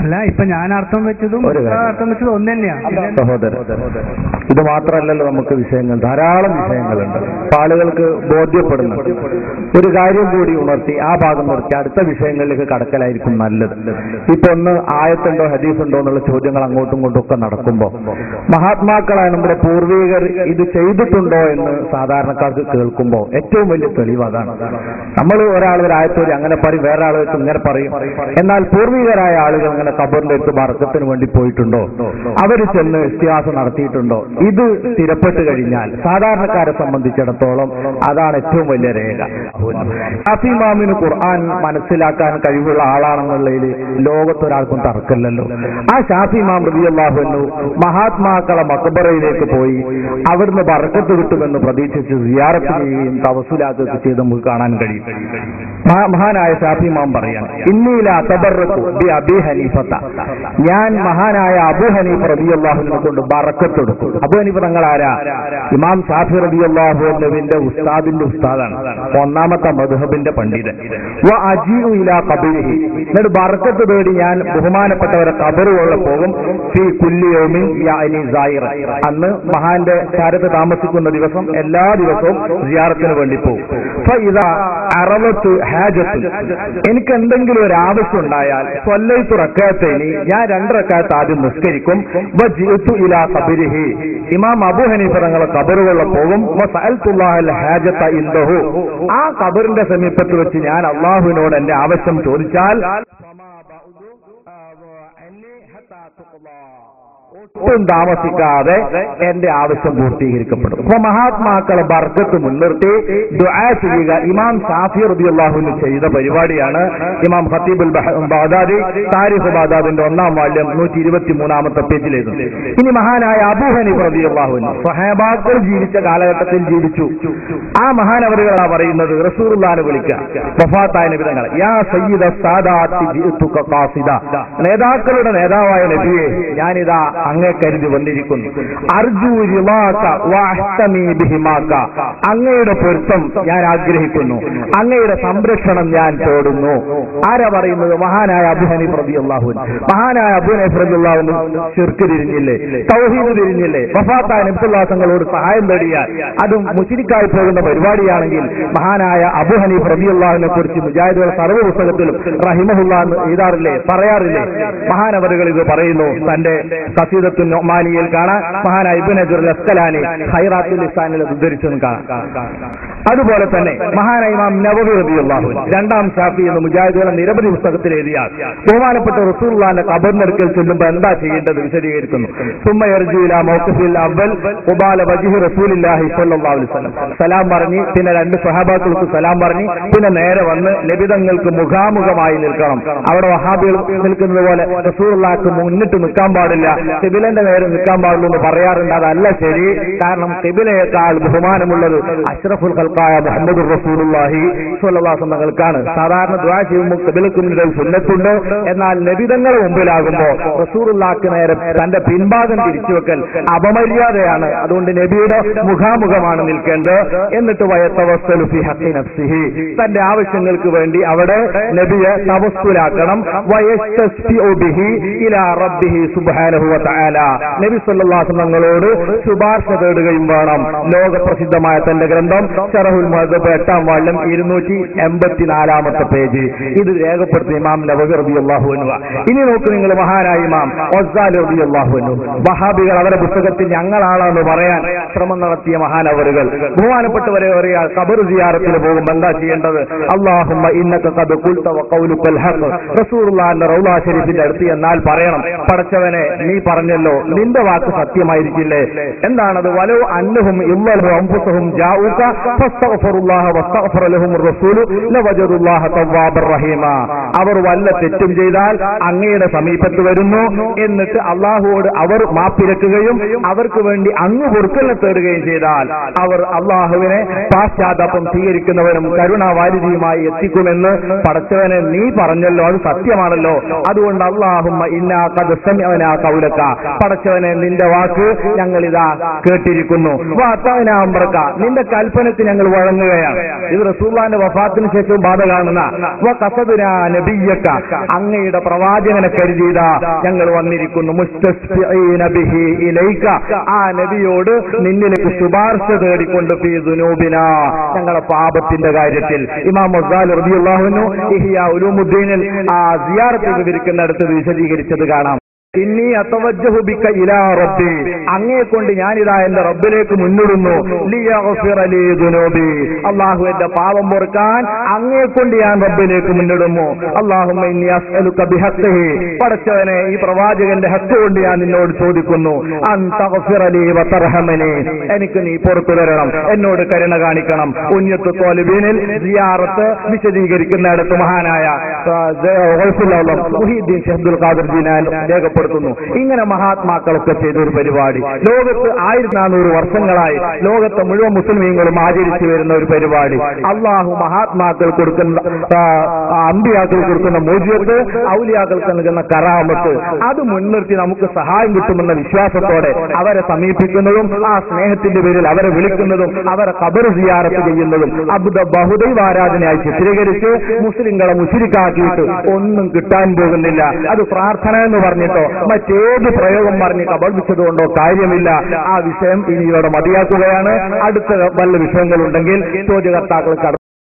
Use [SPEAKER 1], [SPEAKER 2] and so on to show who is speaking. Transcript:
[SPEAKER 1] അല്ല, ഇപ്പൊ ഞാൻ അർത്ഥം വെച്ചതും ഒന്ന് തന്നെയാണ്
[SPEAKER 2] സഹോദരൻ. ഇത് മാത്രമല്ലല്ലോ നമുക്ക് വിഷയങ്ങൾ, ധാരാളം വിഷയങ്ങളുണ്ട്. ആളുകൾക്ക് ബോധ്യപ്പെടുന്നുണ്ട്. ഒരു കാര്യം കൂടി ഉണർത്തി ആ ഭാഗം നിർത്തി അടുത്ത വിഷയങ്ങളിലേക്ക് കടക്കലായിരിക്കും നല്ലത്. ഇപ്പൊ ഒന്ന് ആയത്തുണ്ടോ ഹദീസുണ്ടോ എന്നുള്ള ചോദ്യങ്ങൾ അങ്ങോട്ടും ഇങ്ങോട്ടും ഒക്കെ നടക്കുമ്പോൾ മഹാത്മാക്കളായ നമ്മുടെ പൂർവികർ ഇത് ചെയ്തിട്ടുണ്ടോ എന്ന് സാധാരണക്കാർക്ക് കേൾക്കുമ്പോൾ ഏറ്റവും വലിയ തെളിവ് അതാണ്. നമ്മൾ ഒരാൾ ഒരു ആയത്തോരി അങ്ങനെ പറയും, വേറെ ആൾ വെച്ച് ഇങ്ങനെ പറയും. എന്നാൽ പൂർവികരായ ആളുകൾ അങ്ങനെ ഖബറിന്റെ അടുത്ത് ബർക്കത്തിന് വേണ്ടി പോയിട്ടുണ്ടോ, അവർ ചെന്ന് ഇസ്തിഹാസം നടത്തിയിട്ടുണ്ടോ, ഇത് സ്ഥിരപ്പെട്ട് കഴിഞ്ഞാൽ സാധാരണക്കാരെ സംബന്ധിച്ചിടത്തോളം അതാണ് ഏറ്റവും വലിയ രേഖ. ഷാഫി ഇമാമിന് ഖുർആൻ മനസ്സിലാക്കാൻ കഴിവുള്ള ആളാണെന്നുള്ളതിൽ ലോകത്തൊരാൾക്കും തർക്കമില്ലല്ലോ. ആ ഷാഫി ഇമാം റളിയല്ലാഹു അൻഹു മഹാത്മാക്കളെ മഖബറയിലേക്ക് പോയി അവിടുന്ന് ബർക്കത്ത് കിട്ടുമെന്ന് പ്രതീക്ഷിച്ച് സിയാറത്ത് ചെയ്യുകയും തവസ്സുലാക്കുകയും ചെയ്ത് നമുക്ക് കാണാൻ കഴിയും. മഹാനായ ഷാഫി ഇമാം പറയാണ്, ഇന്നീല തബറക്കു ബി അബി ഹനീഫത്ത, ഞാൻ മഹാനായ അബൂ ഹനീഫ റളിയല്ലാഹു അൻഹു കൊണ്ട് ബർക്കത്ത് കൊടുക്കും. അബൂ ഹനീഫ തങ്ങൾ ആരാ? ഇമാം ഷാഫി റളിയല്ലാഹു അൻഹുവിന്റെ ഉസ്താദിന്റെ ഉസ്താദാണ്, ഒന്നാമത്തെ മദ്ഹബിന്റെ പണ്ഡിതൻ. വ അജീഉ ഇലാ ഖബരിഹി, എന്നിട്ട് ബർക്കത്ത് തേടി ഞാൻ ബഹുമാനപ്പെട്ടവരെ ഖബറുകളിൽ പോകും. ഫീ കുല്ലി യൗമിൻ യാനി സായിറ, അന്ന് മഹാന്റെ ചാരത്ത് താമസിക്കുന്ന ദിവസം എല്ലാ ദിവസവും സിയാറത്തിന് വേണ്ടി പോകും. ഫഇദാ അറവത്തു ഹാജത്തു, എനിക്ക് എന്തെങ്കിലും ഒരു ആവശ്യം ഉണ്ടായാൽ സ്വല്ലൈതു റക്അത്തൈനി, ഞാൻ 2 റക്അത്ത് ആദ്യം നിസ്കരിക്കും. വജിഉതു ഇലാ ഖബരിഹി, ഇമാം അബൂ ഹനീഫ തങ്ങളെ ഖബറുകളിൽ പോകും. വസഅൽതുല്ലാഹൽ ഹാജത ഇൻദഹു, ആ ഖബറിന്റെ സമീപത്ത് വെച്ച് ഞാൻ അല്ലാഹുവിനോട് എന്റെ ആവശ്യം ചോദിച്ചാൽ ഒട്ടും താമസിക്കാതെ എന്റെ ആവശ്യം പൂർത്തീകരിക്കപ്പെടും. അപ്പൊ മഹാത്മാക്കളെ ബർക്കത്ത് മുൻനിർത്തി ദുആ ചെയ്യുക ഇമാം ഷാഫി റളിയല്ലാഹു അൻഹു ചെയ്ത പരിപാടിയാണ്. ഇമാം ഖത്തീബുൽ ബഗ്ദാദി താരിഖ് ബഗ്ദാദിന്റെ 1-ാം വാല്യം 123-ാമത്തെ പേജിലേത്. ഇനി മഹാനായ അബൂ ഹനീഫ റളിയല്ലാഹു അൻഹു സ്വഹാബാക്കൾ ജീവിച്ച കാലഘട്ടത്തിൽ ജീവിച്ചു. ആ മഹാനവറുകളാ പറയുന്നത്, റസൂലുള്ളാഹിനെ വിളിക്കുക, വഫാത്തായ നബി തങ്ങളെ, യാ സയ്യിദ സാദാത്തി ജിഅ്തുക ഖാസിദ, നേതാക്കളുടെ നേതാവായ നബിയെ ഞാനിതാ അങ്ങേ കരുതി വന്നിരിക്കുന്നു. അർജു റിളാക വഅഹ്തമി ബിഹിമാക, അങ്ങയുടെ പൊരുത്തം ഞാൻ ആഗ്രഹിക്കുന്നു, അങ്ങയുടെ സംരക്ഷണം ഞാൻ തേടുന്നു. ആരാ പറയുന്നത്? മഹാനായ അബൂ ഹനീഫ റളിയല്ലാഹു അൻഹു. മഹാനായ അബൂ ഹനീഫ റളിയല്ലാഹു അൻഹു ശിർക്ക് തിരിഞ്ഞില്ലേ, തൗഹീദ് തിരിഞ്ഞില്ലേ, വഫാത്തായ നബി സല്ലല്ലാഹു അലൈഹി വസല്ലമയോട് സഹായം തേടിയാൽ അതും മുശ്രിക്കായി പോകുന്ന പരിപാടിയാണെങ്കിൽ മഹാനായ അബൂ ഹനീഫ റളിയല്ലാഹു അൻഹുവിനെ കുറിച്ച് മുജാഹിദുകളുടെ സർവ്വ പുസ്തകത്തിലും റഹിമഹുല്ലാഹ് എന്ന് എഴുതാറില്ലേ, പറയാറില്ലേ? മഹാനവറുകൾ ഇത് പറയുന്നു. തന്റെ ഖസീദത്തുൻ നുഅ്മാനിയിൽ കാണാൻ മഹാനായ ഇബ്നു ഹജർ അസ്ഖലാനി ഖൈറാത്തുൽ ലിസാനിൽ ഉദ്ധരിച്ചെന്ന് കാണാം. അതുപോലെ തന്നെ മഹാനായ ഇമാം നവവി റളിയല്ലാഹു അൻഹു 2-ാം ഷാഫി എന്ന് മുജാഹിദുകളുടെ നിരവധി പുസ്തകത്തിൽ എഴുതിയാൽ ബഹുമാനപ്പെട്ട റസൂലുള്ളാഹിന്റെ ഖബറിനടുക്കൽ ചെല്ലുമ്പോൾ എന്താ ചെയ്യേണ്ടത് വിശദീകരിക്കുന്നു. സുമ്മ യർജു ഇലാ മൗഖിഫിൽ അവ്വൽ ഖുബാല വജ്ഹി റസൂലില്ലാഹി സ്വല്ലല്ലാഹു അലൈഹി വസല്ലം, സലാം പറഞ്ഞ് പിന്നെ 2 സ്വഹാബാക്കൾക്ക് സലാം പറഞ്ഞ് പിന്നെ നേരെ വന്ന് നബിതങ്ങൾക്ക് മുഖാമുഖമായി നിൽക്കണം. അവിടെ വഹാബികൾ നിൽക്കുന്നത് പോലെ റസൂലുള്ളാഹിക്ക് മുന്നിട്ട് നിൽക്കാൻ പാടില്ല, ഖിബിലന്റെ നേരെ നിൽക്കാൻ പാടുള്ളൂ എന്ന് പറയാറുണ്ട്. അതല്ല ശരി. കാരണം ഖിബിലയേക്കാൾ ബഹുമാനമുള്ളത് അഷ്റഫുൽ ഖൽഖായ മുഹമ്മദുർ റസൂലുള്ളാഹി സ്വല്ലല്ലാഹു അലൈഹി വസല്ലം തങ്ങൾക്കാണ്. സാധാരണ ദുആ ചെയ്യുമ്പോൾ ഖിബിലക്ക് മുന്നിൽ സുന്നത്തുണ്ട്. എന്നാൽ നബിതങ്ങളുടെ മുമ്പിലാകുമ്പോൾ റസൂലുള്ളാഹിക്ക് നേരെ തന്റെ പിൻഭാഗം തിരിച്ചു വെക്കൽ അപമര്യാദയാണ്. അതുകൊണ്ട് നബിയുടെ മുഖാമുഖമാണ് നിൽക്കേണ്ടത്. എന്നിട്ട് വയതവസ്സലു ഫി ഹഖി നഫ്സിഹി, തന്റെ ആവശ്യങ്ങൾക്ക് വേണ്ടി അവിടെ നബിയെ തവസ്സുലാക്കണം. വയസ്തസ്ഫിഉ ബിഹി ഇലാ റബ്ബിഹി സുബ്ഹാനഹു വ തആല, നബി സല്ലല്ലാഹു അലൈഹി വസല്ലം തങ്ങളോട് ശുപാർശ തേടുകയും വേണം. ലോകപ്രസിദ്ധമായ തന്റെ ഗ്രന്ഥം ശറഹുൽ മുഹദ്ദബ് 8-ാം വാല്യം 284-ാമത്തെ പേജ് ഇത് രേഖപ്പെടുത്തിയ ഇമാം നവവി റളിയല്ലാഹു അൻഹു. ഇനി നോക്ക് നിങ്ങൾ, മഹാനായ ഇമാം ഗസ്സാലി റളിയല്ലാഹു അൻഹു, വഹാബികൾ അവരുടെ പുസ്തകത്തിൽ ഞങ്ങളാണെന്ന് പറയാൻ ശ്രമം നടത്തിയ മഹാനവറുകൾ ബഹുമാനപ്പെട്ടവരെ പറയാ, ഖബർ സിയാറത്തിന് പോകുമ്പോൾ എന്താ ചെയ്യേണ്ടത്? അല്ലാഹുമ്മ ഇന്നക ഖദ് ഖുൽത വ ഖൗലുകൽ ഹഖ്, റസൂലുള്ളാഹിന്റെ റൗള ശരീഫിന്റെ അടുത്ത് എന്നാൽ പറയണം, പടച്ചവനെ നീ പറഞ്ഞല്ലോ, നിന്റെ വാക്ക് സത്യമായിരിക്കില്ലേ? എന്താണത്? വലോ അന്നഹും ഇല്ലഹു അൻഫുസഹും ജാഊക ഫസ്തഗ്ഫിറുല്ലാഹ വസ്തഗ്ഫറ ലഹുമുർ റസൂലു ലവജദുല്ലാഹ തവ്വാബർ റഹീമ, അവർ വല്ല തെറ്റും ചെയ്താൽ അങ്ങയുടെ സമീപത്ത് വരുന്നു, എന്നിട്ട് അള്ളാഹുവോട് അവർ മാപ്പിരക്കുകയും അവർക്ക് വേണ്ടി അങ്ങ് പൊറുക്കലിനെ തേടുകയും ചെയ്താൽ അവർ അള്ളാഹുവിനെ പാശ്ചാത്താപം സ്വീകരിക്കുന്നവരും കരുണാവാരിധിയുമായി എത്തിക്കുമെന്ന് പടച്ചവനെ നീ പറഞ്ഞല്ലോ, അത് സത്യമാണല്ലോ. അതുകൊണ്ട് അല്ലാഹുമ്മ ഇന്നാ ഖദ് സമിഅനാ ഖൗലക, പടച്ചവനെ നിന്റെ വാക്ക് ഞങ്ങൾ ഇതാ കേട്ടിരിക്കുന്നു, അമ്രക നിന്റെ കൽപ്പനയ്ക്ക് ഞങ്ങൾ വഴങ്ങുകയാണ്. ഇത് റസൂലുള്ളാഹിന്റെ വഫാത്തിന് ശേഷം ബാധ കാണുന്ന നബിയ്യക അങ്ങയുടെ പ്രവാചകനെ കരുതിയതാ ഞങ്ങൾ വന്നിരിക്കുന്നു. മുസ്തസ്ഫീന ബിഹി ഇലൈക ആ നബിയോട് നിന്നിലേക്ക് ശുപാർശ തേടിക്കൊണ്ട് ഫീ ദുനൂബിനാ ഞങ്ങളുടെ പാപത്തിന്റെ കാര്യത്തിൽ. ഇമാം ഗസാലി റളിയല്ലാഹു അൻഹു ഇഹ്യാ ഉലൂമുദ്ദീനിൽ ആ സിയാറത്ത് വിവരിക്കുന്നിടത്ത് വിശദീകരിച്ചത് കാണാം. ഇന്നി അതവജ്ജഹു ബിക ഇലാ റബ്ബി അങ്ങയെ കൊണ്ട് ഞാനിതാ എന്റെ റബ്ബിലേക്ക് മുന്നിടുന്നു. ലിയഗ്ഫിറ ലീ ദുനൂബി അല്ലാഹു എന്റെ പാപം പൊറുക്കാൻ അങ്ങയെ കൊണ്ട് ഞാൻ റബ്ബിലേക്ക് മുന്നിടുന്നു. അല്ലാഹുമ്മ ഇന്നി അസ്അലുക ബിഹഖ്ഖിഹി പടച്ചവനെ ഈ പ്രവാചകന്റെ ഹക്ക് കൊണ്ട് ഞാൻ നിന്നോട് ചോദിക്കുന്നു. അൻ തഗ്ഫിറ ലീ വതർഹമനി എനിക്ക് നീ പുറത്തു തരണം, എന്നോട് കരുണ കാണിക്കണം. ഉന്നത്തു ത്വാലിബീനിൽ സിയാറത്ത് വിശദീകരിക്കുന്നിടത്ത് മഹാനായ മുഹീദ്ദീൻ ഷെയ്ഖ് അബ്ദുൽ ഖാദിർ ജീലാനി രേഖപ്പെടുത്തുന്നു. ഇങ്ങനെ മഹാത്മാക്കളൊക്കെ ചെയ്ത ഒരു പരിപാടി ലോകത്ത് 1400 വർഷങ്ങളായി ലോകത്തെ മുഴുവൻ മുസ്ലിമീങ്ങളും ആചരിച്ചു വരുന്ന ഒരു പരിപാടി. അള്ളാഹു മഹാത്മാക്കൾ കൊടുക്കുന്ന അമ്പിയാക്കൾ കൊടുക്കുന്ന മോചിയത്ത്, ഔലിയാക്കൾക്ക് നൽകുന്ന കറാമത്ത്, അത് മുൻനിർത്തി നമുക്ക് സഹായം കിട്ടുമെന്ന വിശ്വാസത്തോടെ അവരെ സമീപിക്കുന്നതും ആ സ്നേഹത്തിന്റെ പേരിൽ അവരെ വിളിക്കുന്നതും അവരെ ഖബർ സിയാറത്ത് ചെയ്യുന്നതും ബഹുദൈവ ആരാധനയായി ചിത്രീകരിച്ച് മുസ്ലിങ്ങളെ മുശ്രിക്കാക്കിയിട്ട് ഒന്നും കിട്ടാൻ പോകുന്നില്ല. അത് പ്രാർത്ഥന എന്ന് പറഞ്ഞിട്ടോ മറ്റേത് പ്രയോഗം പറഞ്ഞ് കബളിച്ചതുകൊണ്ടോ കാര്യമില്ല. ആ വിഷയം ഇനി ഇവിടെ മതിയാക്കുകയാണ്. അടുത്ത വല്ല വിഷയങ്ങളുണ്ടെങ്കിൽ ചോദ്യകർത്താക്കൾ